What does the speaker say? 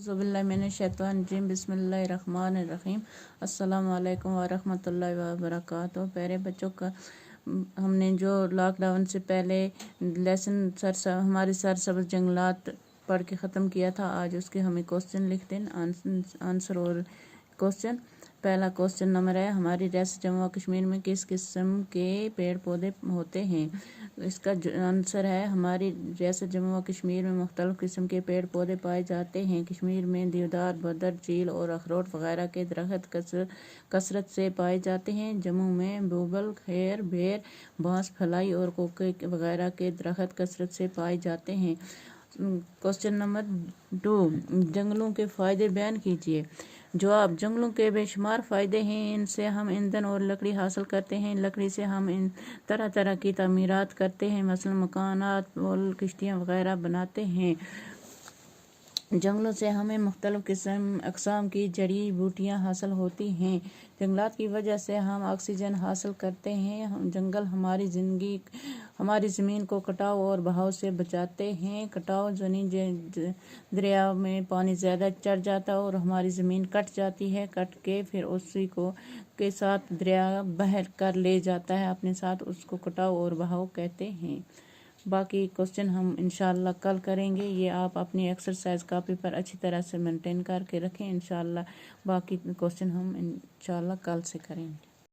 ज़ुबिल्लाहिमिनश्शैतानिर्रजीम बिस्मिल्लाहिर्रहमानिर्रहीम अस्सलामु अलैकुम वरहमतुल्लाहि वबरकातुहू। प्यारे बच्चों का हमने जो लॉकडाउन से पहले लेसन हमारे सरसब्ज़ जंगलात पढ़ के ख़त्म किया था, आज उसके हमें क्वेश्चन लिखते हैं, आंसर और क्वेश्चन। पहला क्वेश्चन नंबर है, हमारी रियासत जम्मू और कश्मीर में किस किस्म के पेड़ पौधे होते हैं? इसका आंसर है, हमारी रियासत जम्मू और कश्मीर में मुख्तलिफ किस्म के पेड़ पौधे पाए जाते हैं। कश्मीर में देवदार, बदर, चील और अखरोट वगैरह के दरख्त कसरत से पाए जाते हैं। जम्मू में बबूल, खैर, बेर, बांस, फलाई और कोके वगैरह के दरख्त कसरत से पाए जाते हैं। क्वेश्चन नंबर 2, जंगलों के फ़ायदे बयान कीजिए। जवाब, जंगलों के बेशुमार फ़ायदे हैं। इनसे हम ईंधन और लकड़ी हासिल करते हैं। लकड़ी से हम तरह तरह की तामीरात करते हैं, मसलन मकानात, पुल, किश्तियाँ वगैरह बनाते हैं। जंगलों से हमें मुख्तलिफ अक़साम की जड़ी बूटियाँ हासिल होती हैं। जंगलात की वजह से हम ऑक्सीजन हासिल करते हैं। जंगल हमारी ज़मीन को कटाव और बहाव से बचाते हैं। कटाव जनी दरिया में पानी ज़्यादा चढ़ जाता है और हमारी ज़मीन कट जाती है। कट के फिर उसी के साथ दरिया बह कर ले जाता है अपने साथ, उसको कटाव और बहाव कहते हैं। बाकी क्वेश्चन हम इंशाअल्लाह कल करेंगे। ये आप अपनी एक्सरसाइज कॉपी पर अच्छी तरह से मेंटेन करके रखें। इंशाअल्लाह बाकी क्वेश्चन हम इंशाअल्लाह कल से करेंगे।